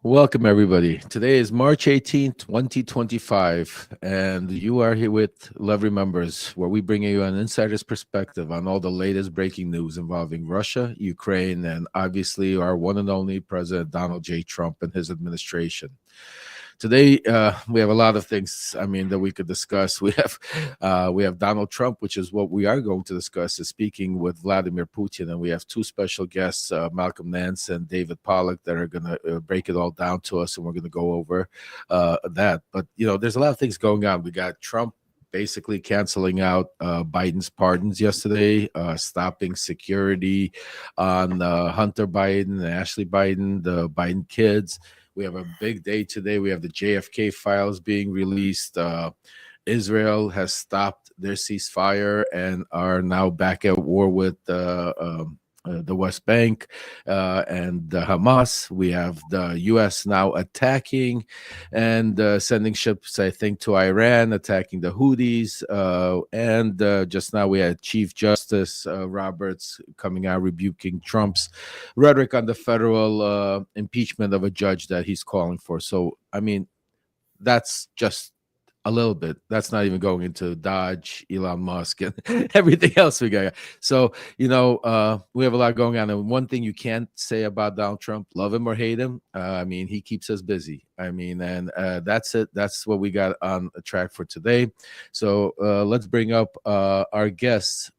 Welcome, everybody. Today is March 18th, 2025, and you are here with Lovely Members, where we bring you an insider's perspective on all the latest breaking news involving Russia, Ukraine, and obviously our one and only President Donald J. Trump and his administration. Today, we have a lot of things. I mean, that we could discuss. We have Donald Trump, which is what we are going to discuss. Is speaking with Vladimir Putin, and we have two special guests, Malcolm Nance and David Pollack, that are going to break it all down to us, and we're going to go over that. But there's a lot of things going on. We got Trump basically canceling out Biden's pardons yesterday, stopping security on Hunter Biden and Ashley Biden, the Biden kids. We have a big day today. We have the JFK files being released. Israel has stopped their ceasefire and are now back at war with the West Bank and the Hamas. We have the U.S. now attacking and sending ships, I think, to Iran, attacking the Houthis. And just now we had Chief Justice Roberts coming out rebuking Trump's rhetoric on the federal impeachment of a judge that he's calling for. So, I mean, that's just a little bit. That's not even going into Dodge, Elon Musk, and everything else we got. So, we have a lot going on. And one thing you can't say about Donald Trump, love him or hate him, I mean, he keeps us busy. I mean, and that's it. That's what we got on a track for today. So let's bring up our guests.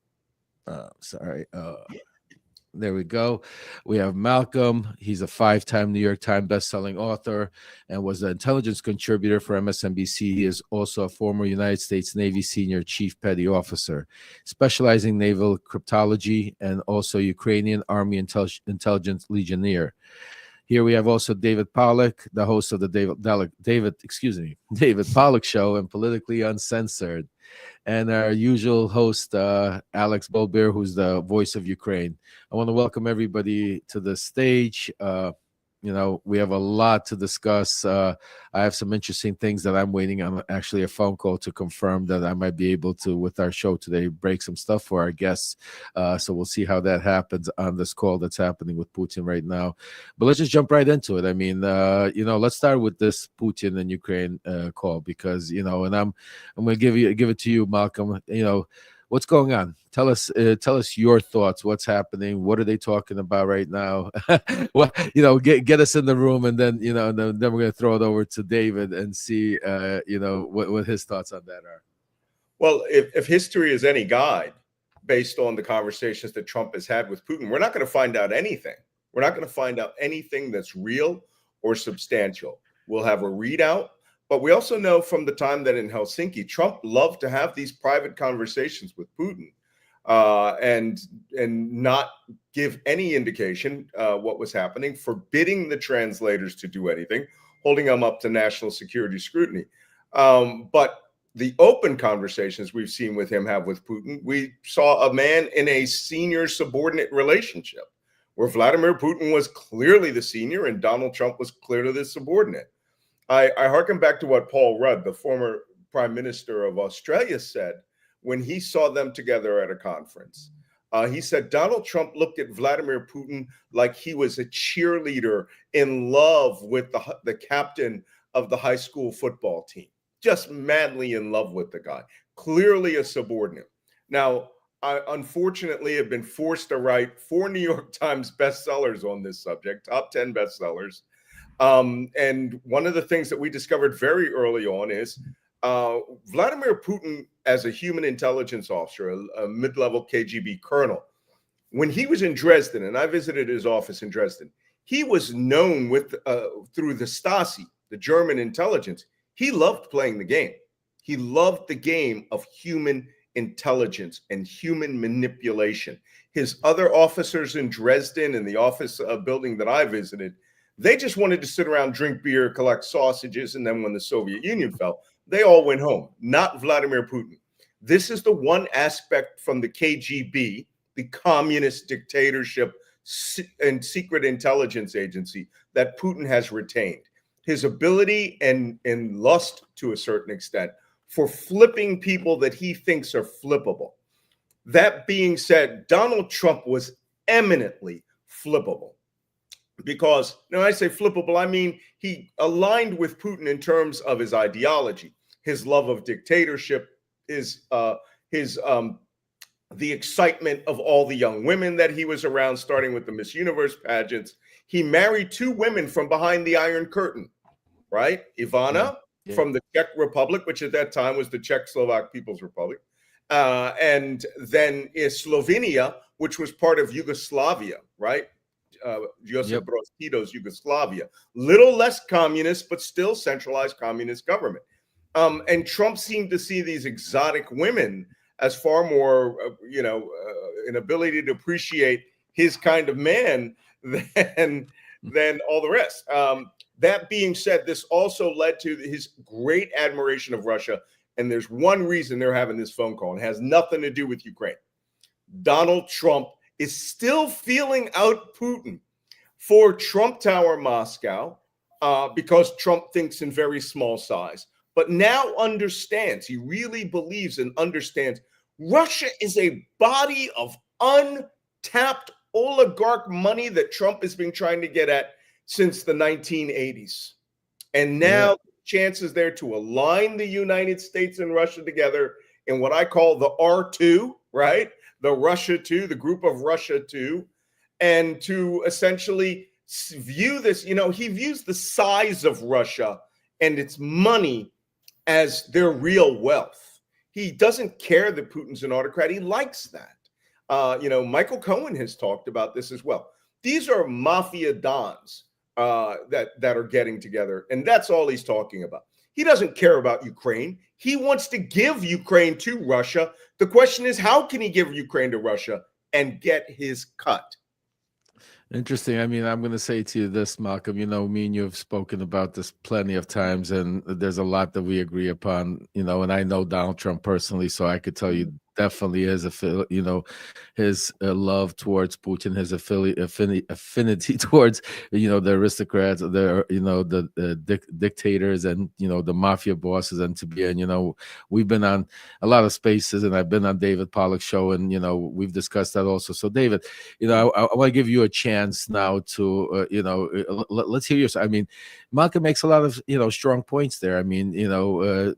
There we go. We have Malcom. He's a five-time New York Times bestselling author and was an intelligence contributor for MSNBC. He is also a former United States Navy senior chief petty officer, specializing in naval cryptology and also Ukrainian Army intelligence legionnaire. Here we have also David Pollack, the host of the David Pollack Show and Politically Uncensored, and our usual host, Alex Bolbeer, who's the voice of Ukraine. I want to welcome everybody to the stage. We have a lot to discuss. I have some interesting things that I'm waiting on, actually a phone call to confirm that I might be able to, with our show today, break some stuff for our guests. So we'll see how that happens on this call that's happening with Putin right now. But let's just jump right into it. I mean, let's start with this Putin and Ukraine call because, and I'm going to give it to you, Malcolm. What's going on? Tell us your thoughts. What's happening? What are they talking about right now? Well, get us in the room, and then then we're going to throw it over to David and see what his thoughts on that are. Well, if history is any guide, based on the conversations that Trump has had with Putin, we're not going to find out anything. We're not going to find out anything that's real or substantial. We'll have a readout. But we also know from the time that in Helsinki, Trump loved to have these private conversations with Putin and not give any indication what was happening, forbidding the translators to do anything, holding them up to national security scrutiny. But the open conversations we've seen with him have with Putin, we saw a man in a senior subordinate relationship where Vladimir Putin was clearly the senior and Donald Trump was clearly the subordinate. I hearken back to what Paul Rudd, the former Prime Minister of Australia, said when he saw them together at a conference. He said Donald Trump looked at Vladimir Putin like he was a cheerleader in love with the captain of the high school football team, just madly in love with the guy, clearly a subordinate. Now, I unfortunately have been forced to write 4 New York Times bestsellers on this subject, top 10 bestsellers. And one of the things that we discovered very early on is Vladimir Putin, as a human intelligence officer, a mid-level KGB colonel, when he was in Dresden, and I visited his office in Dresden, he was known through the Stasi, the German intelligence. He loved playing the game. He loved the game of human intelligence and human manipulation. His other officers in Dresden and the office building that I visited, they just wanted to sit around, drink beer, collect sausages, and then when the Soviet Union fell, they all went home, not Vladimir Putin. This is the one aspect from the KGB, the communist dictatorship and secret intelligence agency, that Putin has retained. His ability and lust, to a certain extent, for flipping people that he thinks are flippable. That being said, Donald Trump was eminently flippable. because when I say flippable, I mean he aligned with Putin in terms of his ideology, his love of dictatorship, his the excitement of all the young women that he was around, starting with the Miss Universe pageants. He married 2 women from behind the Iron Curtain, right? Ivana Yeah. from the Czech Republic, which at that time was the Czechoslovak People's Republic, and then Slovenia, which was part of Yugoslavia, right? Josip Yep. Broz Tito's Yugoslavia. Little less communist, but still centralized communist government. And Trump seemed to see these exotic women as far more, an ability to appreciate his kind of man than all the rest. That being said, this also led to his great admiration of Russia. And there's one reason they're having this phone call, and it has nothing to do with Ukraine. Donald Trump is still feeling out Putin for Trump Tower Moscow because Trump thinks in very small size, but now understands, he really believes and understands Russia is a body of untapped oligarch money that Trump has been trying to get at since the 1980s. And now chances there to align the United States and Russia together in what I call the R2, right? The Russia 2, the group of Russia 2, and to essentially view this, he views the size of Russia and its money as their real wealth. He doesn't care that Putin's an autocrat. He likes that. Michael Cohen has talked about this as well. These are mafia dons that are getting together, and that's all he's talking about. He doesn't care about Ukraine. He wants to give Ukraine to Russia. The question is, how can he give Ukraine to Russia and get his cut? Interesting. I mean, I'm going to say to you this, Malcolm, me and you have spoken about this plenty of times, and there's a lot that we agree upon, and I know Donald Trump personally, so I could tell you definitely his his love towards Putin, his affinity towards the aristocrats, the dictators, and the mafia bosses, and to be in we've been on a lot of spaces, and I've been on David Pollack's show, and we've discussed that also. So David, I want to give you a chance now to let's hear yours. I mean, Malcolm makes a lot of strong points there. I mean,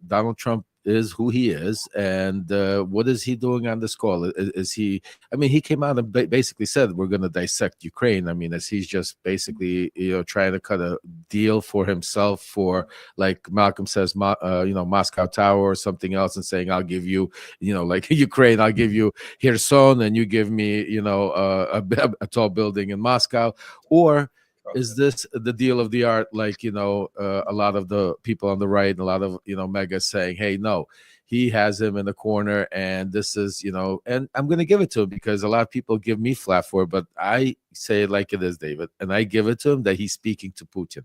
Donald Trump is who he is, and what is he doing on this call? Is he? I mean, he came out and basically said we're going to dissect Ukraine. I mean, is he's just basically trying to cut a deal for himself for, like Malcolm says, Moscow Tower or something else, and saying I'll give you, like Ukraine, I'll give you Kherson, and you give me, a tall building in Moscow, or is this the deal of the art, like a lot of the people on the right and a lot of mega saying, hey, no, he has him in the corner, and this is and I'm going to give it to him because a lot of people give me flat for it, but I say it like it is, David, and I give it to him that he's speaking to Putin.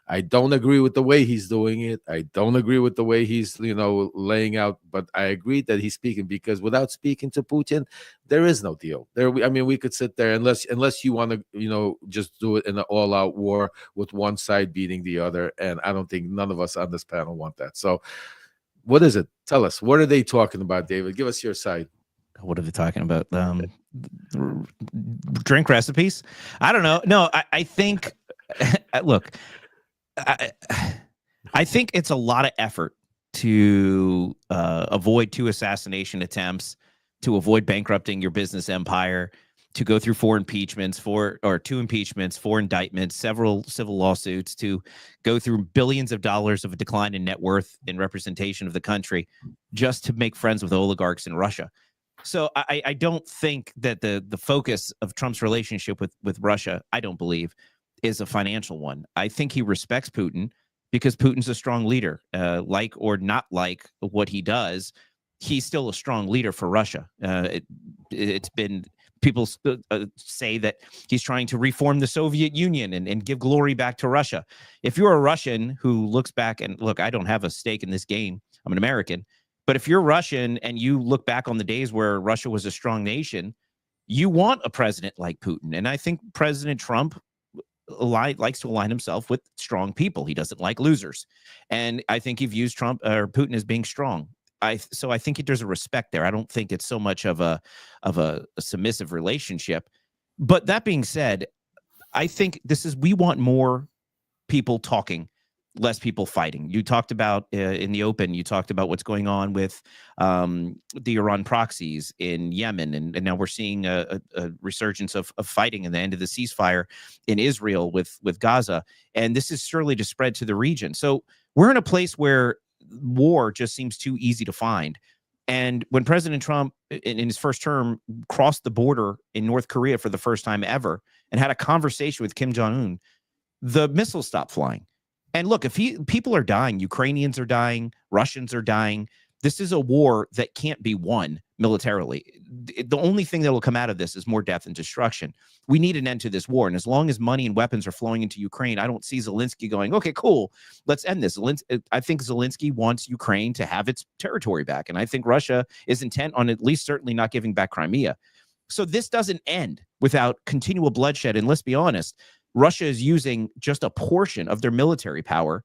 I don't agree with the way he's doing it. I don't agree with the way he's, laying out, but I agree that he's speaking, because without speaking to Putin, there is no deal. I mean, we could sit there unless you want to, just do it in an all-out war with one side beating the other, and I don't think none of us on this panel want that. So, what is it? Tell us. What are they talking about, David? Give us your side. What are they talking about? Drink recipes? I don't know. No, I think. Look. I think it's a lot of effort to avoid 2 assassination attempts, to avoid bankrupting your business empire, to go through 2 impeachments, 4 indictments, several civil lawsuits, to go through billions of dollars of a decline in net worth in representation of the country, just to make friends with oligarchs in Russia. So I don't think that the focus of Trump's relationship with Russia, I don't believe, is a financial one. I think he respects Putin because Putin's a strong leader. Like or not like what he does, he's still a strong leader for Russia. It's been, people say that he's trying to reform the Soviet Union and give glory back to Russia. If you're a Russian who looks back, and look, I don't have a stake in this game, I'm an American, but if you're Russian and you look back on the days where Russia was a strong nation, you want a president like Putin. And I think President Trump likes to align himself with strong people. He doesn't like losers, and I think he views Trump or Putin as being strong. So I think there's a respect there. I don't think it's so much of a submissive relationship. But that being said, I think we want more people talking, less people fighting. You talked about in the open, you talked about what's going on with the Iran proxies in Yemen. And now we're seeing a resurgence of fighting and the end of the ceasefire in Israel with Gaza. And this is surely to spread to the region. So we're in a place where war just seems too easy to find. And when President Trump, in his first term, crossed the border in North Korea for the first time ever and had a conversation with Kim Jong-un, the missiles stopped flying. And look, if people are dying, Ukrainians are dying, Russians are dying. This is a war that can't be won militarily. The only thing that will come out of this is more death and destruction. We need an end to this war. And as long as money and weapons are flowing into Ukraine, I don't see Zelensky going, okay, cool, let's end this. I think Zelensky wants Ukraine to have its territory back. And I think Russia is intent on at least certainly not giving back Crimea. So this doesn't end without continual bloodshed. And let's be honest, Russia is using just a portion of their military power.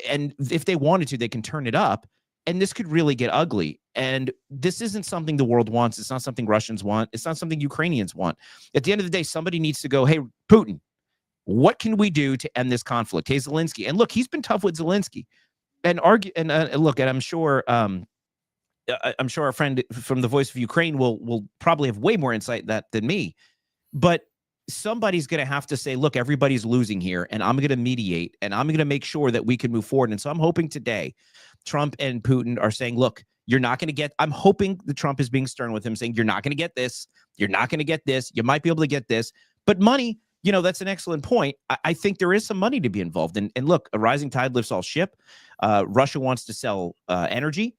And if they wanted to, they can turn it up. And this could really get ugly. And this isn't something the world wants. It's not something Russians want. It's not something Ukrainians want. At the end of the day, somebody needs to go, hey, Putin, what can we do to end this conflict? Hey, Zelensky. And look, he's been tough with Zelensky. And argue. And look, and I'm sure our friend from the Voice of Ukraine will probably have way more insight than me. But somebody's going to have to say, look, everybody's losing here, and I'm going to mediate, and I'm going to make sure that we can move forward. And so I'm hoping today Trump and Putin are saying, look, you're not going to get, I'm hoping that Trump is being stern with him, saying, you're not going to get this. You're not going to get this. You might be able to get this. But money, that's an excellent point. I think there is some money to be involved. And look, a rising tide lifts all ship. Russia wants to sell energy.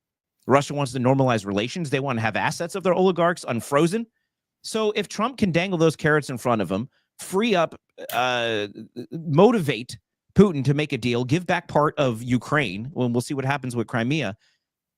Russia wants to normalize relations. They want to have assets of their oligarchs unfrozen. So if Trump can dangle those carrots in front of him, free up, motivate Putin to make a deal, give back part of Ukraine, when we'll see what happens with Crimea,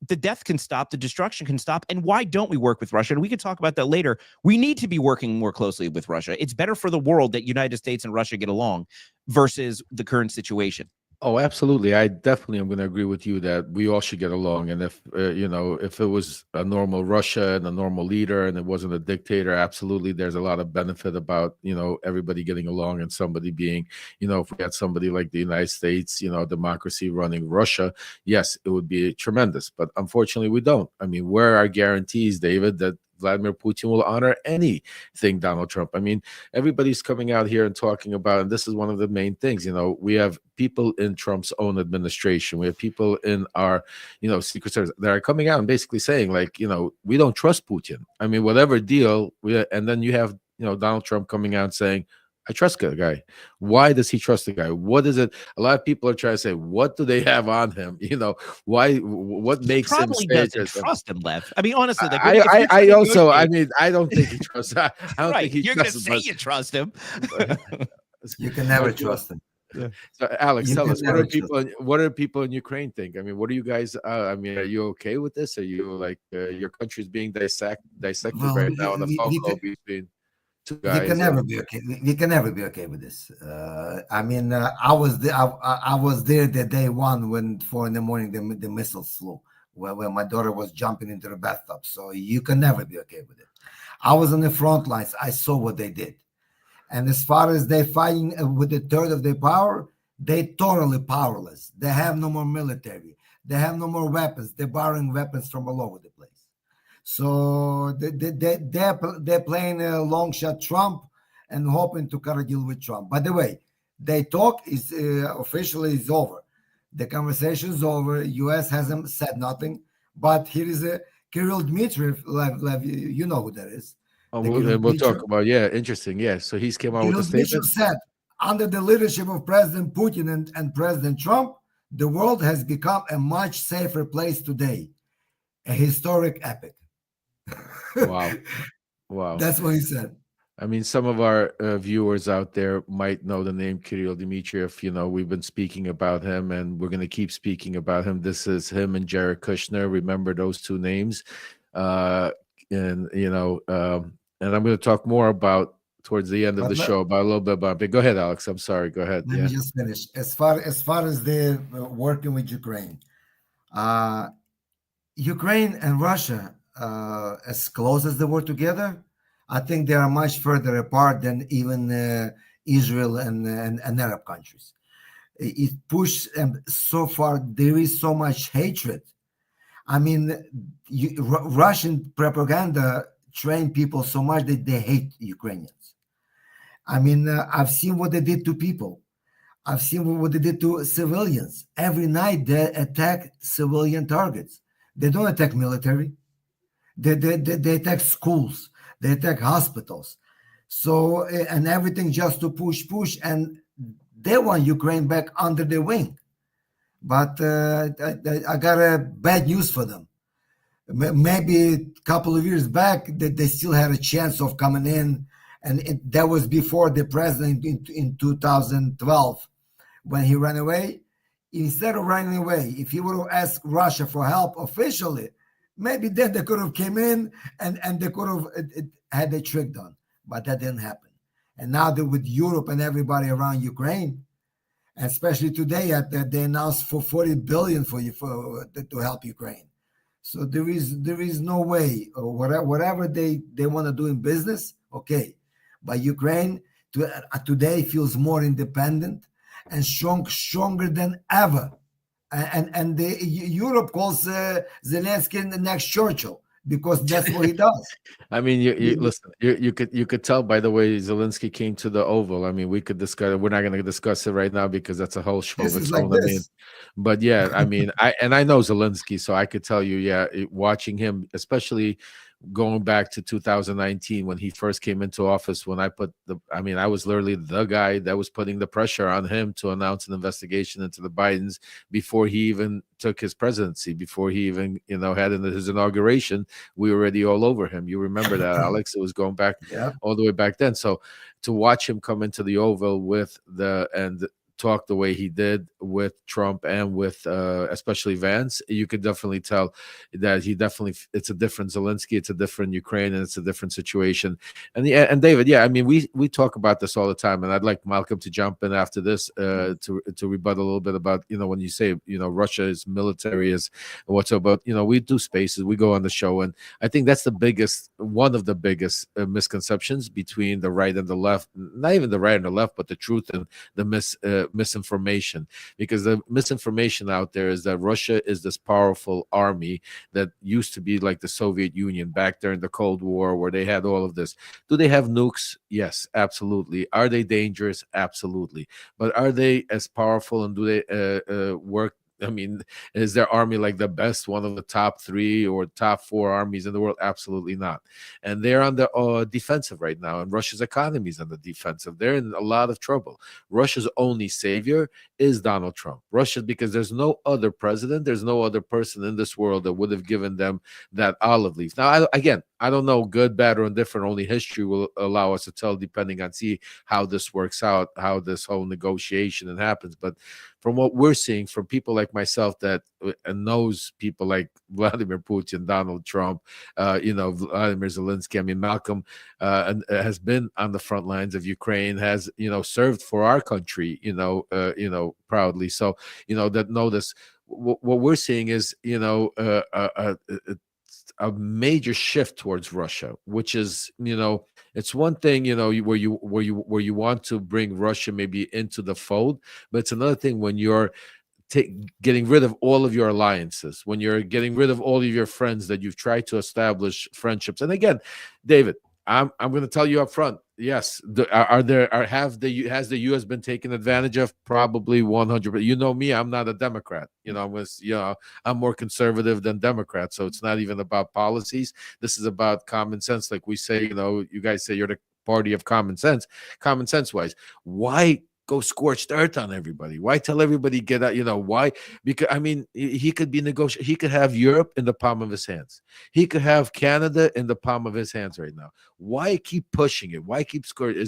the death can stop, the destruction can stop. And why don't we work with Russia? And we can talk about that later. We need to be working more closely with Russia. It's better for the world that United States and Russia get along versus the current situation. Oh, absolutely. I definitely am going to agree with you that we all should get along. And if, if it was a normal Russia and a normal leader and it wasn't a dictator, absolutely, there's a lot of benefit about, everybody getting along and somebody being, if we had somebody like the United States, democracy running Russia, yes, it would be tremendous. But unfortunately, we don't. I mean, where are guarantees, David, that Vladimir Putin will honor anything Donald Trump? I mean, everybody's coming out here and talking about, and this is one of the main things, we have people in Trump's own administration. We have people in our, Secret Service that are coming out and basically saying, like, we don't trust Putin. I mean, whatever deal, and then you have, Donald Trump coming out saying, I trust the guy. Why does he trust the guy? What is it? A lot of people are trying to say, what do they have on him? Why? What makes him doesn't trust him, Lev? I mean, honestly, like, I don't think he trusts. I don't think he You're trusts going to him. say you trust him. You can never trust him. Yeah. So, Alex, tell us, what do people in Ukraine think? I mean, what are you guys? I mean, are you okay with this? Are you like your country's being dissected right now on the phone call between? We can never be okay. We can never be okay with this. I mean, I was there. I was there the day one when 4 a.m. the missiles flew, where my daughter was jumping into the bathtub. So you can never be okay with it. I was on the front lines. I saw what they did, and as far as they fighting with a third of their power, they totally powerless. They have no more military. They have no more weapons. They're borrowing weapons from all over the place. So they're playing a long shot Trump and hoping to cut a deal with Trump. By the way, they talk is officially is over. The conversation is over. U.S. hasn't said nothing. But here is a Kirill Dmitriev. Lev, you know who that is. Oh, we'll talk about, interesting. Yeah, so he's came out with a statement. Said, under the leadership of President Putin and President Trump, the world has become a much safer place today. A historic epic. Wow. That's what he said. I mean, some of our viewers out there might know the name Kirill Dmitriev. We've been speaking about him, and we're going to keep speaking about him. This is him and Jared Kushner. Remember those two names, and I'm going to talk more about towards the end of the show about a little bit about it. Go ahead, Alex. I'm sorry. Go ahead. Let me just finish. As far as they're working with Ukraine, Ukraine and Russia. As close as they were together, I think they are much further apart than even Israel and Arab countries. It pushed so far. There is so much hatred. I mean, Russian propaganda trained people so much that they hate Ukrainians. I mean, I've seen what they did to people. I've seen what they did to civilians. Every night they attack civilian targets. They don't attack military. They attack schools. They attack hospitals. So, and everything just to push. And they want Ukraine back under their wing. But I got a bad news for them. Maybe a couple of years back, they still had a chance of coming in. And that was before the president in 2012, when he ran away. Instead of running away, if he would have asked Russia for help officially, maybe then they could have came in and they could have had a trick done. But that didn't happen. And now that with Europe and everybody around Ukraine, and especially today, they announced for $40 billion to help Ukraine. So there is no way, or whatever they want to do in business, okay. But Ukraine today feels more independent and stronger than ever. And Europe calls Zelensky the next Churchill, because that's what he does. I mean, you listen. You could tell by the way Zelensky came to the Oval. I mean, we could discuss it. We're not going to discuss it right now because that's a whole show of its own. I mean, but yeah, I mean, I know Zelensky, so I could tell you, yeah, watching him, especially going back to 2019 when he first came into office, when I was literally the guy that was putting the pressure on him to announce an investigation into the Bidens before he even took his presidency, before he even had his inauguration. We were already all over him. You remember that, Alex? It was going back all the way back then. So to watch him come into the Oval and talk the way he did with Trump and with especially Vance, you could definitely tell that it's a different Zelensky, it's a different Ukraine, and it's a different situation. And David, yeah, I mean, we talk about this all the time, and I'd like Malcolm to jump in after this to rebut a little bit about when you say Russia is military is what's about. We do spaces, we go on the show, and I think that's one of the biggest misconceptions between the right and the left. Not even the right and the left, but the truth and the misinformation, because the misinformation out there is that Russia is this powerful army that used to be like the Soviet Union back during the Cold War, where they had all of this. Do they have nukes? Yes, absolutely. Are they dangerous? Absolutely. But are they as powerful, and do they work? I mean, is their army like the best, one of the top 3 or top 4 armies in the world? Absolutely not. And they're on the defensive right now, and Russia's economy is on the defensive. They're in a lot of trouble. Russia's only savior is Donald Trump. Russia, because there's no other president, there's no other person in this world that would have given them that olive leaf. Now, I don't know, good, bad, or indifferent. Only history will allow us to tell, depending on how this works out, how this whole negotiation happens. But from what we're seeing from people like myself that knows people like Vladimir Putin, Donald Trump, Vladimir Zelensky. I mean, Malcolm has been on the front lines of Ukraine, has served for our country, proudly. So that know this. What we're seeing is a major shift towards Russia, which is it's one thing where you want to bring Russia maybe into the fold, but it's another thing when you're getting rid of all of your alliances, when you're getting rid of all of your friends that you've tried to establish friendships. And again, David, I'm going to tell you up front. Yes, has the U.S. been taken advantage of? Probably 100%. You know me, I'm not a Democrat. I'm more conservative than Democrat. So it's not even about policies. This is about common sense. Like we say, you guys say you're the party of common sense. Common sense wise, why go scorched earth on everybody? Why tell everybody get out? Why? Because I mean, he could be negotiating. He could have Europe in the palm of his hands. He could have Canada in the palm of his hands right now. Why keep pushing it? Why keep scorching?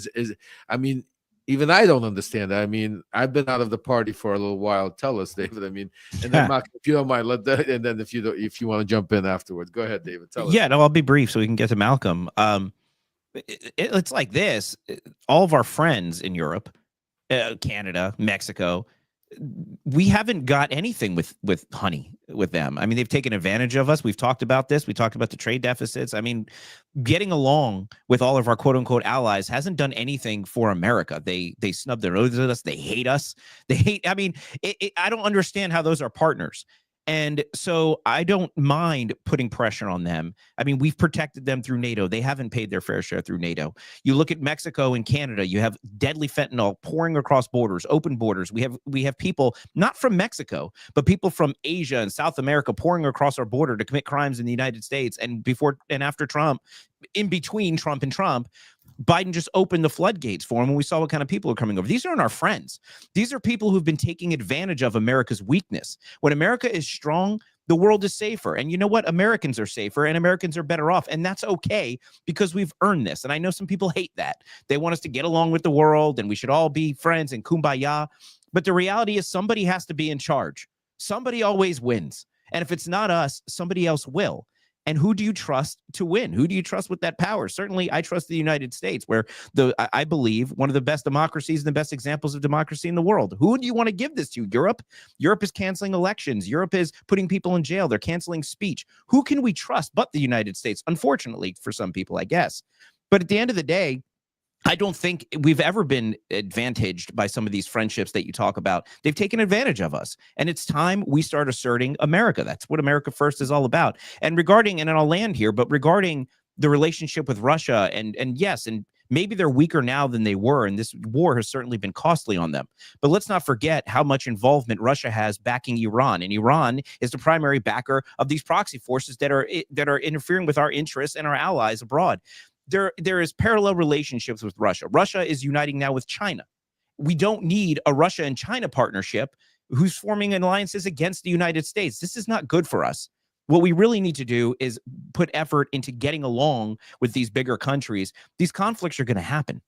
I mean, even I don't understand that. I mean, I've been out of the party for a little while. Tell us, David. I mean, and then Mark, if you don't mind, let that. And then if you want to jump in afterwards, go ahead, David. Tell us. Yeah, no, I'll be brief so we can get to Malcolm. It's like this. All of our friends in Europe, Canada, Mexico, we haven't got anything with honey with them. I mean, they've taken advantage of us. We've talked about this. We talked about the trade deficits. I mean, getting along with all of our quote unquote allies hasn't done anything for America. They snub their noses at us. They hate us. They hate. I mean, I don't understand how those are partners. And so I don't mind putting pressure on them. I mean, we've protected them through NATO. They haven't paid their fair share through NATO. You look at Mexico and Canada, you have deadly fentanyl pouring across borders, open borders. We have people not from Mexico, but people from Asia and South America pouring across our border to commit crimes in the United States. And before and after Trump, in between Trump and Trump, Biden just opened the floodgates for him, and we saw what kind of people are coming over. These aren't our friends. These are people who've been taking advantage of America's weakness. When America is strong, the world is safer. And you know what? Americans are safer and Americans are better off. And that's okay because we've earned this. And I know some people hate that. They want us to get along with the world and we should all be friends and kumbaya. But the reality is somebody has to be in charge. Somebody always wins. And if it's not us, somebody else will. And who do you trust to win? Who do you trust with that power? Certainly, I trust the United States, where I believe one of the best democracies and the best examples of democracy in the world. Who do you want to give this to? Europe? Europe is canceling elections. Europe is putting people in jail. They're canceling speech. Who can we trust but the United States? Unfortunately, for some people, I guess. But at the end of the day, I don't think we've ever been advantaged by some of these friendships that you talk about. They've taken advantage of us. And it's time we start asserting America. That's what America First is all about. And regarding, and I'll land here, but regarding the relationship with Russia, and yes, and maybe they're weaker now than they were, and this war has certainly been costly on them. But let's not forget how much involvement Russia has backing Iran. And Iran is the primary backer of these proxy forces that are interfering with our interests and our allies abroad. There is parallel relationships with Russia. Russia is uniting now with China. We don't need a Russia and China partnership who's forming alliances against the United States. This is not good for us. What we really need to do is put effort into getting along with these bigger countries. These conflicts are going to happen.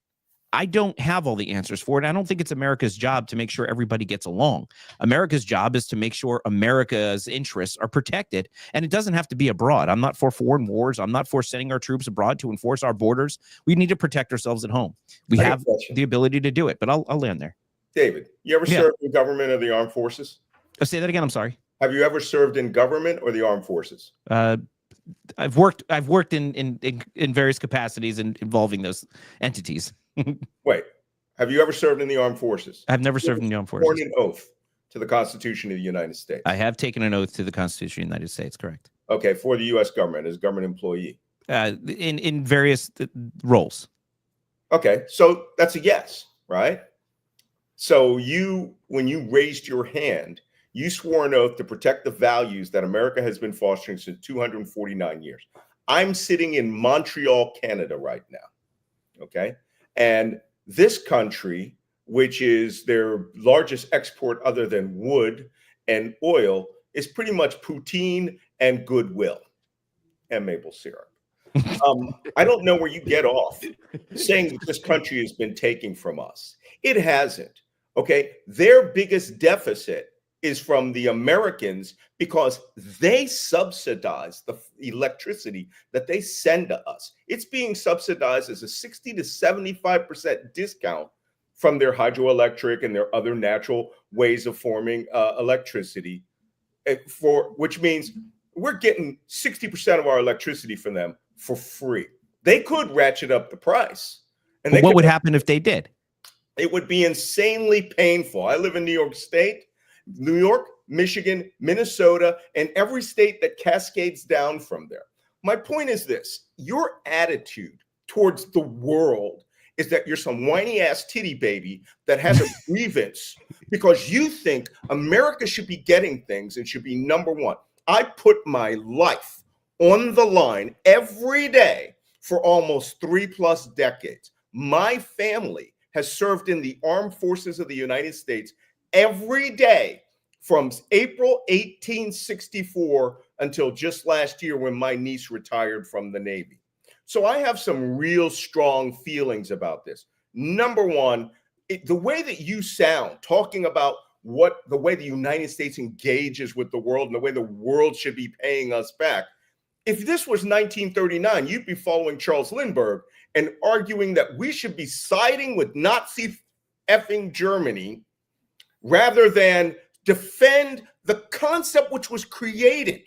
I don't have all the answers for it. I don't think it's America's job to make sure everybody gets along. America's job is to make sure America's interests are protected, and it doesn't have to be abroad. I'm not for foreign wars. I'm not for sending our troops abroad to enforce our borders. We need to protect ourselves at home. We have the ability to do it, but I'll land there. David, you ever served in government or the armed forces? Say that again. I'm sorry. Have you ever served in government or the armed forces? I've worked in various capacities involving those entities. Wait, have you ever served in the armed forces? I've never served in the armed forces. Sworn an oth to the Constitution of the United States. I have taken an oath to the Constitution of the United States, correct. Okay, for the U.S. government as a government employee. In various roles. Okay, so that's a yes, right? So when you raised your hand, you swore an oath to protect the values that America has been fostering since 249 years. I'm sitting in Montreal, Canada right now, okay? And this country, which is their largest export other than wood and oil, is pretty much poutine and goodwill and maple syrup. I don't know where you get off saying that this country has been taking from us. It hasn't, okay? Their biggest deficit is from the Americans because they subsidize the electricity that they send to us. It's being subsidized as a 60 to 75% discount from their hydroelectric and their other natural ways of forming electricity, which means we're getting 60% of our electricity from them for free. They could ratchet up the price. And what would happen if they did? It would be insanely painful. I live in New York State. New York, Michigan, Minnesota, and every state that cascades down from there. My point is this: your attitude towards the world is that you're some whiny ass titty baby that has a grievance because you think America should be getting things and should be number one. I put my life on the line every day for almost 3+ decades. My family has served in the armed forces of the United States every day from April 1864 until just last year when my niece retired from the Navy. So I have some real strong feelings about this. Number one, the way that you sound talking about the way the United States engages with the world and the way the world should be paying us back. If this was 1939, you'd be following Charles Lindbergh and arguing that we should be siding with Nazi effing Germany rather than defend the concept which was created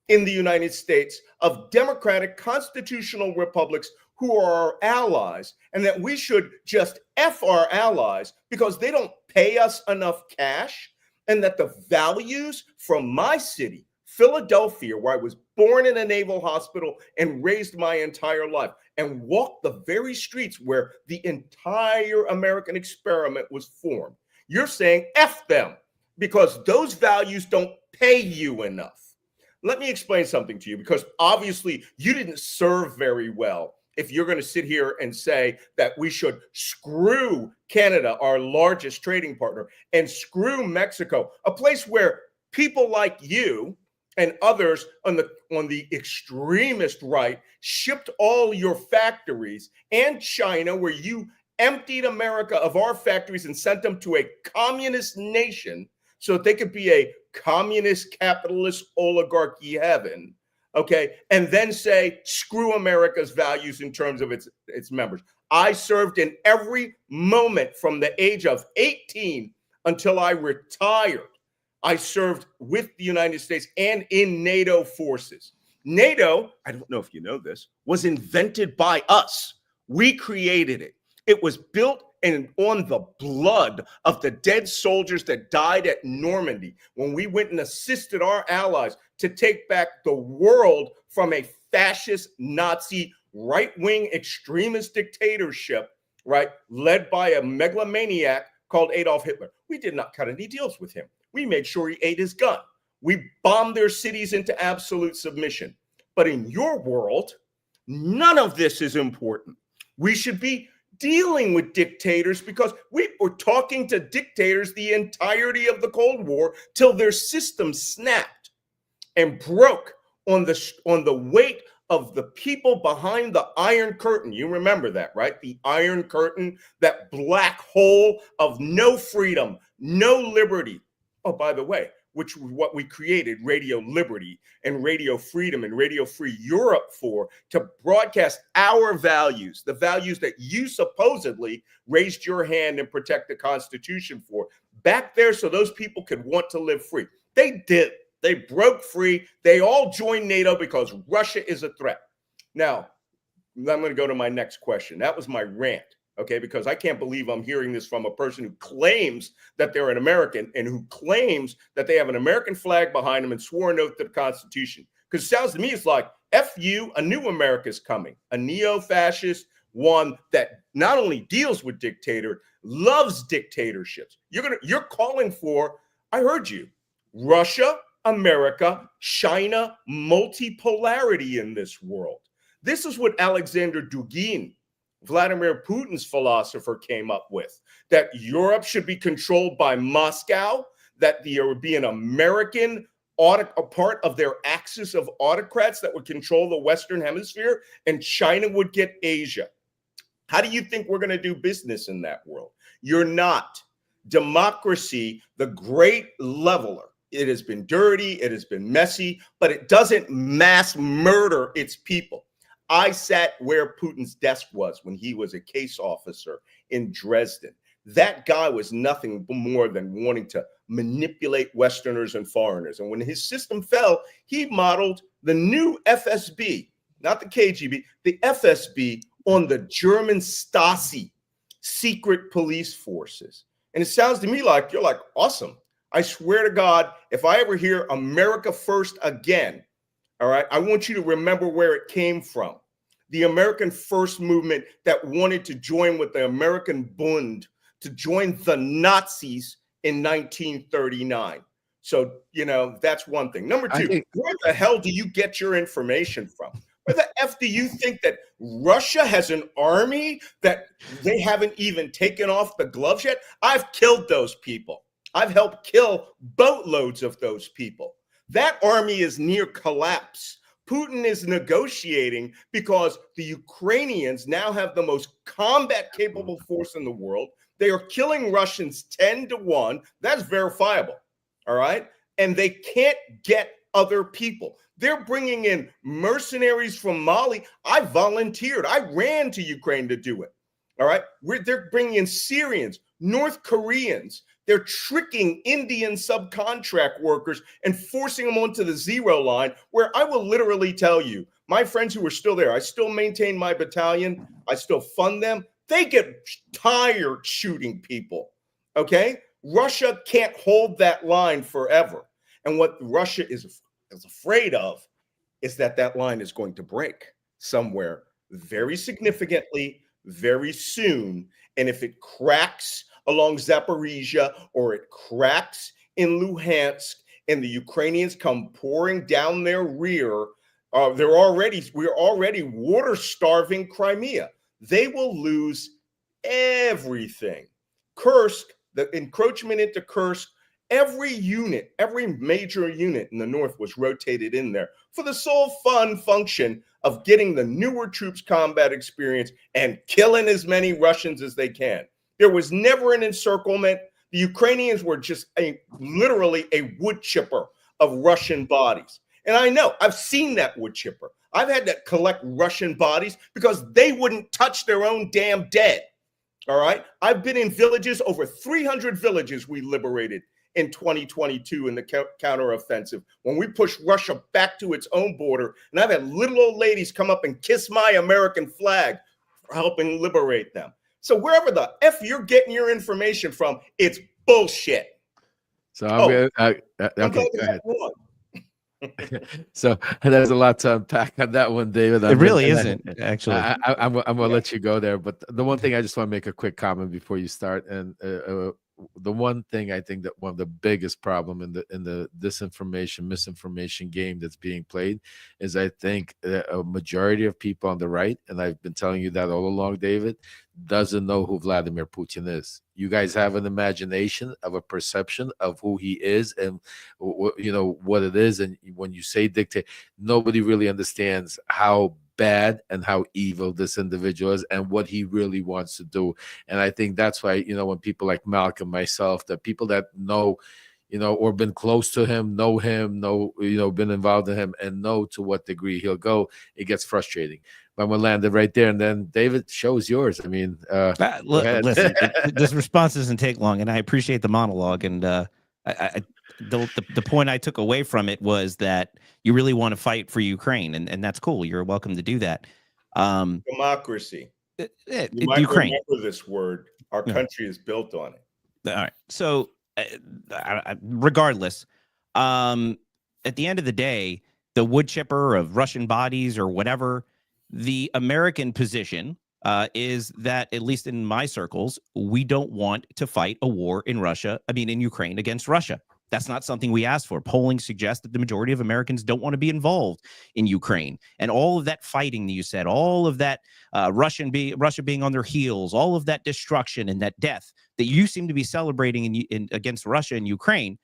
in the United States of democratic constitutional republics who are our allies, and that we should just F our allies because they don't pay us enough cash, and that the values from my city, Philadelphia, where I was born in a naval hospital and raised my entire life, and walked the very streets where the entire American experiment was formed. You're saying F them because those values don't pay you enough. Let me explain something to you, because obviously you didn't serve very well if you're going to sit here and say that we should screw Canada, our largest trading partner, and screw Mexico, a place where people like you and others on the extremist right shipped all your factories, and China, where you emptied America of our factories and sent them to a communist nation so that they could be a communist capitalist oligarchy heaven, okay, and then say screw America's values in terms of its members. I served in every moment from the age of 18 until I retired. I served with the United States and in NATO forces. NATO, I don't know if you know this, was invented by us. We created it. It was built and on the blood of the dead soldiers that died at Normandy when we went and assisted our allies to take back the world from a fascist Nazi right-wing extremist dictatorship, right, led by a megalomaniac called Adolf Hitler. We did not cut any deals with him. We made sure he ate his gun. We bombed their cities into absolute submission. But in your world, none of this is important. We should be dealing with dictators because we were talking to dictators the entirety of the Cold War till their system snapped and broke on the weight of the people behind the Iron Curtain. You remember that, right? The Iron Curtain, that black hole of no freedom, no liberty. Oh, by the way, which was what we created Radio Liberty and Radio Freedom and Radio Free Europe for, to broadcast our values, the values that you supposedly raised your hand and protect the Constitution for, back there so those people could want to live free. They did. They broke free. They all joined NATO because Russia is a threat. Now, I'm going to go to my next question. That was my rant. Okay, because I can't believe I'm hearing this from a person who claims that they're an American and who claims that they have an American flag behind them and swore an oath to the Constitution. Because it sounds to me it's like, F you, a new America's coming, a neo-fascist, one that not only deals with loves dictatorships. You're calling for, I heard you, Russia, America, China, multipolarity in this world. This is what Alexander Dugin, Vladimir Putin's philosopher, came up with, that Europe should be controlled by Moscow, that there would be an American a part of their axis of autocrats that would control the Western Hemisphere, and China would get Asia. How do you think we're going to do business in that world? You're not. Democracy, the great leveler, it has been dirty, it has been messy, but it doesn't mass murder its people. I sat where Putin's desk was when he was a case officer in Dresden. That guy was nothing more than wanting to manipulate Westerners and foreigners. And when his system fell, he modeled the new FSB, not the KGB, the FSB on the German Stasi, secret police forces. And it sounds to me like you're like, awesome. I swear to God, if I ever hear America First again, all right, I want you to remember where it came from. The American First movement that wanted to join with the American Bund to join the Nazis in 1939. So, that's one thing. Number two, where the hell do you get your information from? Where the F do you think that Russia has an army that they haven't even taken off the gloves yet? I've killed those people. I've helped kill boatloads of those people. That army is near collapse. Putin is negotiating because the Ukrainians now have the most combat-capable force in the world. They are killing Russians 10-1. That's verifiable, all right? And they can't get other people. They're bringing in mercenaries from Mali. I volunteered. I ran to Ukraine to do it, all right? They're bringing in Syrians, North Koreans. They're tricking Indian subcontract workers and forcing them onto the zero line, where I will literally tell you, my friends who are still there, I still maintain my battalion. I still fund them. They get tired shooting people. Okay? Russia can't hold that line forever. And what Russia is afraid of is that that line is going to break somewhere very significantly, very soon. And if it cracks along Zaporizhia or it cracks in Luhansk and the Ukrainians come pouring down their rear, we're already water starving Crimea. They will lose everything. Kursk, the encroachment into Kursk, every major unit in the north was rotated in there for the sole function of getting the newer troops combat experience and killing as many Russians as they can. There was never an encirclement. The Ukrainians were just literally a wood chipper of Russian bodies. And I know, I've seen that wood chipper. I've had to collect Russian bodies because they wouldn't touch their own damn dead. All right? I've been in villages, over 300 villages we liberated in 2022 in the counteroffensive, when we pushed Russia back to its own border. And I've had little old ladies come up and kiss my American flag for helping liberate them. So wherever the F you're getting your information from, it's bullshit. So okay, go ahead. So there's a lot to unpack on that one, David. It really isn't, actually. I'm going to let you go there. But the one thing I just want to make a quick comment before you start. And the one thing I think that one of the biggest problem in the disinformation, misinformation game that's being played is, I think a majority of people on the right, and I've been telling you that all along, David, doesn't know who Vladimir Putin is. You guys have an imagination of a perception of who he is and what it is. And when you say dictate, nobody really understands how bad and how evil this individual is and what he really wants to do. And I think that's why, when people like Malcom, myself, the people that know, or been close to him, know, been involved in him and know to what degree he'll go, it gets frustrating. But I'm going to land it right there. And then, David, show is yours. I mean, listen, this response doesn't take long, and I appreciate the monologue. And the point I took away from it was that you really want to fight for Ukraine, and that's cool. You're welcome to do that. Democracy. You might Ukraine. remember this word. Our country is built on it. All right. So, regardless, at the end of the day, the wood chipper of Russian bodies or whatever, the American position is that, at least in my circles, we don't want to fight a war in Ukraine against Russia. That's not something we asked for. Polling suggests that the majority of Americans don't want to be involved in Ukraine. And all of that fighting that you said, all of that Russia being on their heels, all of that destruction and that death that you seem to be celebrating against Russia and Ukraine,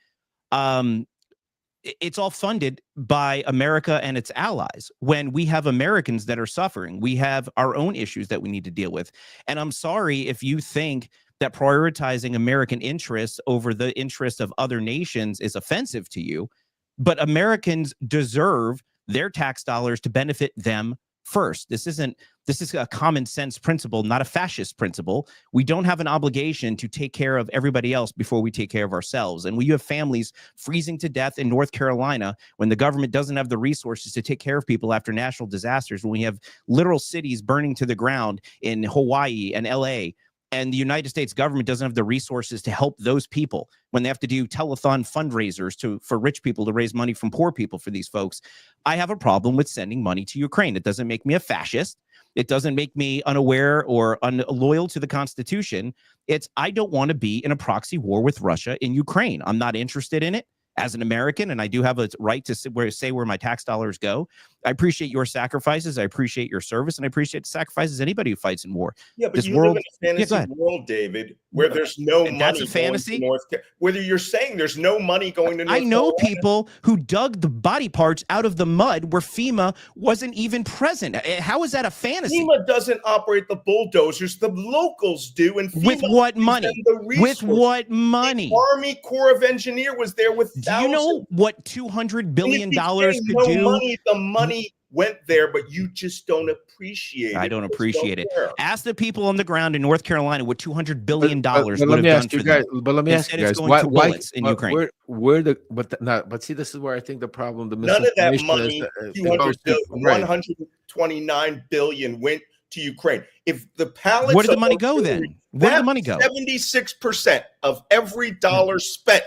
it's all funded by America and its allies. When we have Americans that are suffering, we have our own issues that we need to deal with. And I'm sorry if you think that prioritizing American interests over the interests of other nations is offensive to you, but Americans deserve their tax dollars to benefit them first. This is a common sense principle, not a fascist principle. We don't have an obligation to take care of everybody else before we take care of ourselves. And when you have families freezing to death in North Carolina, when the government doesn't have the resources to take care of people after national disasters, when we have literal cities burning to the ground in Hawaii and LA, and the United States government doesn't have the resources to help those people, when they have to do telethon fundraisers for rich people to raise money from poor people for these folks, I have a problem with sending money to Ukraine. It doesn't make me a fascist. It doesn't make me unaware or unloyal to the Constitution. I don't want to be in a proxy war with Russia in Ukraine. I'm not interested in it as an American, and I do have a right to say where my tax dollars go. I appreciate your sacrifices. I appreciate your service, and I appreciate the sacrifices of anybody who fights in war. Yeah, but you live in a fantasy world, David, where there's no money. That's a fantasy. Whether you're saying there's no money going to North I know Carolina. people who dug the body parts out of the mud where FEMA wasn't even present. How is that a fantasy? FEMA doesn't operate the bulldozers. The locals do. And FEMA with what money? With what money? The Army Corps of Engineers was there with thousands. Do you know what $200 billion could do? The money went there, but you just don't appreciate it. I don't appreciate it. Care. Ask the people on the ground in North Carolina what $200 billion but would let have me done ask you for them. guys. But let me ask Instead, you it's guys. going to bullets in Ukraine. But see, this is where I think the problem. The None of that money, is, 200 billion, right. 129 billion went to Ukraine. If the pallets, where did the money go then? Where did the money go? 76% of every dollar spent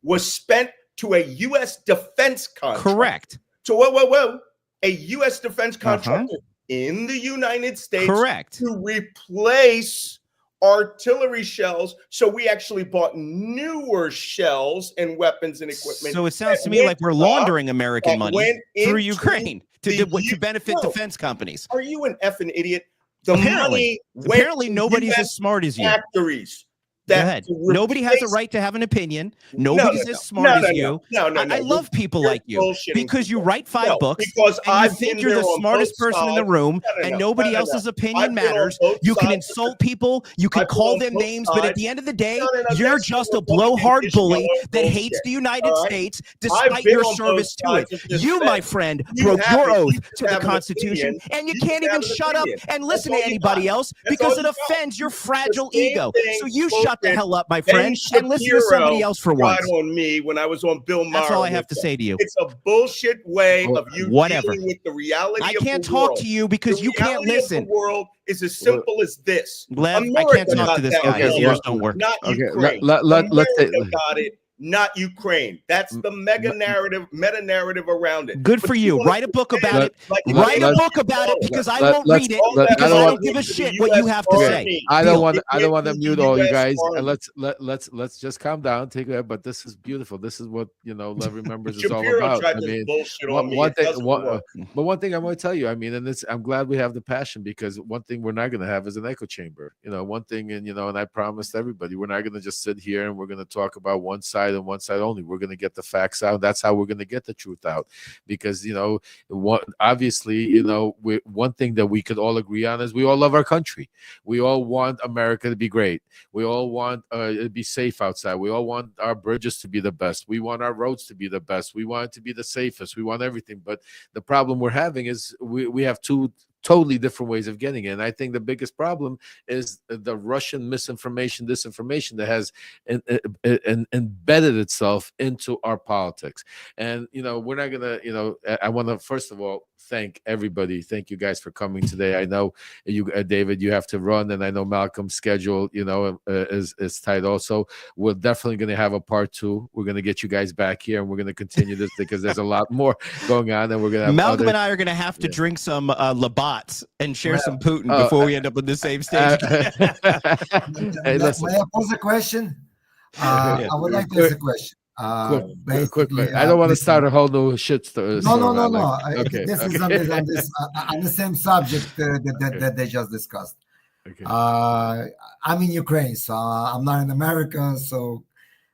was spent to a U.S. defense contract. Correct. So whoa, a U.S. defense contractor in the United States, correct, to replace artillery shells. So we actually bought newer shells and weapons and equipment. So it sounds to me like we're laundering American money through Ukraine to benefit defense companies. Are you an effing idiot? The apparently nobody's as smart as you. Factories. Go ahead. Nobody has a right to have an opinion. Nobody's as smart as you. I love people like you because you write 5 books because and you think you're the smartest person in the room and nobody else's opinion matters. You can insult people. You can call them names. But at the end of the day, you're just a blowhard bully that hates the United States despite your service to it. You, my friend, broke your oath to the Constitution and you can't even shut up and listen to anybody else because it offends your fragile ego. So you shut the hell up, my friend, and listen to somebody else for once. On me when I was on Bill Maher. That's all I have to say to you. It's a bullshit way of you whatever. dealing with the reality. I can't talk to you because you can't listen. The world is as simple as this. Lev, I can't talk to this guy. His ears don't work. Not Ukraine. Let's got it. Not Ukraine. That's the meta narrative around it. Good for you. Write a book about it. Write a book about it because I won't read it because I don't give a shit what you have to say. I don't want to mute all you guys. Let's just calm down. Take it. But this is beautiful. This is what Love Remembers is all about. I mean, one thing I'm going to tell you. I mean, and I'm glad we have the passion because one thing we're not going to have is an echo chamber. One thing, and I promised everybody we're not going to just sit here and we're going to talk about one side and one side only. We're going to get the facts out. That's how we're going to get the truth out because obviously one thing that we could all agree on is we all love our country. We all want America to be great. We all want it to be safe outside. We all want our bridges to be the best. We want our roads to be the best. We want it to be the safest. We want everything. But the problem we're having is we have two totally different ways of getting it. And I think the biggest problem is the Russian misinformation, disinformation that has embedded itself into our politics. And, we're not going to, I want to, first of all, thank everybody. Thank you guys for coming today. I know you, David, you have to run, and I know Malcolm's schedule, is tight also. We're definitely going to have a part 2. We're going to get you guys back here, and we're going to continue this because there's a lot more going on, and we're going to have Malcolm and I are going to have to drink some Labatt's and share some Putin before we end up on the same stage. Hey, listen. May I pose a question? I would like to ask a question. Quickly. I don't want to start a whole new shit story. No. Okay. This is on the same subject that they just discussed. Okay. I'm in Ukraine, so I'm not in America. So,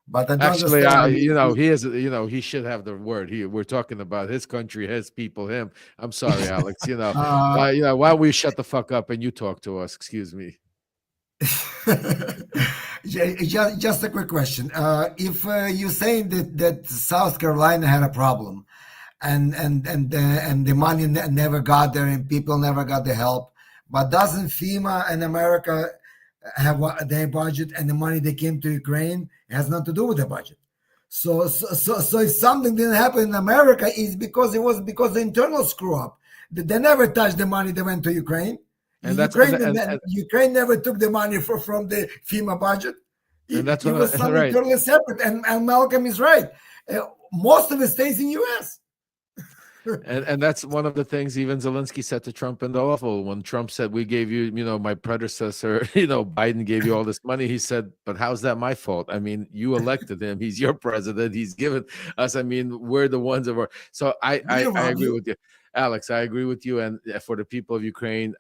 but I don't actually, understand. he is. He should have the word. We're talking about his country, his people, him. I'm sorry, Alex. Why don't we shut the fuck up and you talk to us? Excuse me. Just a quick question. If you're saying that South Carolina had a problem and the money never got there and people never got the help, but doesn't FEMA and America have their budget and the money that came to Ukraine has nothing to do with the budget? So if something didn't happen in America, it's because the internal screw up. They never touched the money that went to Ukraine. And Ukraine never took the money from the FEMA budget. It was something totally separate. And Malcolm is right. Most of it stays in U.S. and that's one of the things even Zelensky said to Trump in the Oval when Trump said, "We gave you, my predecessor, Biden gave you all this money." He said, "But how's that my fault? I mean, you elected him. He's your president. He's given us. I mean, we're the ones that were." So I agree with you, Alex. I agree with you. And for the people of Ukraine,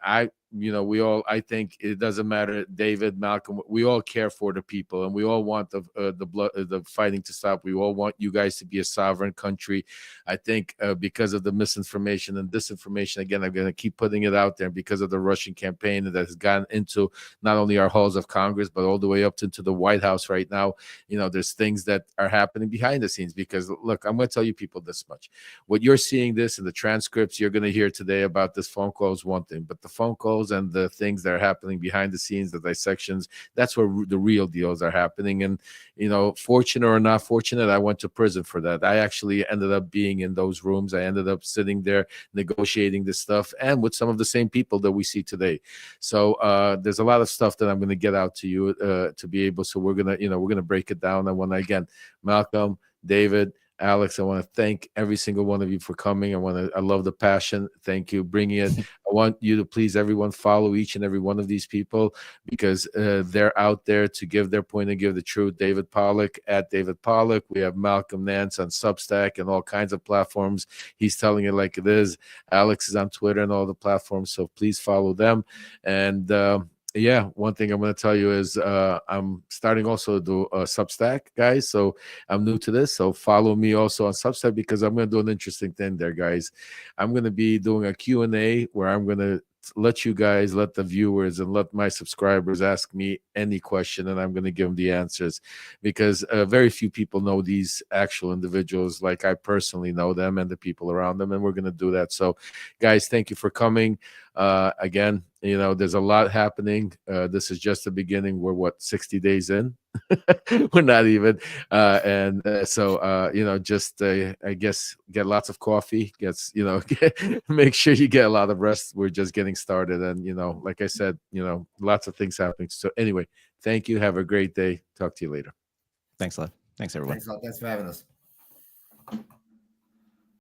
we all, I think it doesn't matter, David, Malcolm, we all care for the people and we all want the fighting to stop. We all want you guys to be a sovereign country. I think because of the misinformation and disinformation, again, I'm going to keep putting it out there because of the Russian campaign that has gotten into not only our halls of Congress, but all the way up into the White House right now. There's things that are happening behind the scenes because look, I'm going to tell you people this much. What you're seeing this in the transcript scripts you're going to hear today about this phone call is one thing, but the phone calls and the things that are happening behind the scenes, the dissections, that's where the real deals are happening. And, you know, fortunate or not fortunate, I went to prison for that. I actually ended up being in those rooms. I ended up sitting there negotiating this stuff, and with some of the same people that we see today. So there's a lot of stuff that I'm going to get out to you to be able. So we're going to break it down. I want to, again, Malcolm, David, Alex, I want to thank every single one of you for coming. I love the passion. Thank you bringing it. I want you to please, everyone, follow each and every one of these people, because they're out there to give their point and give the truth. David Pollack at David Pollack. We have Malcolm Nance on Substack and all kinds of platforms. He's telling it like it is. Alex is on Twitter and all the platforms. So please follow them. And yeah, one thing I'm going to tell you is I'm starting also to do a Substack, guys. So I'm new to this. So follow me also on Substack, because I'm going to do an interesting thing there, guys. I'm going to be doing a Q&A where I'm going to let you guys, let the viewers and let my subscribers ask me any question, and I'm going to give them the answers, because very few people know these actual individuals like I personally know them and the people around them, and we're going to do that. So guys, thank you for coming. Again, you know, there's a lot happening. This is just the beginning. We're 60 days in? We're not even. So, you know, just, I guess, get lots of coffee, make sure you get a lot of rest. We're just getting started. And, you know, like I said, you know, lots of things happening. So anyway, thank you. Have a great day. Talk to you later. Thanks, Lev. Thanks, everyone. Thanks a lot. Thanks for having us.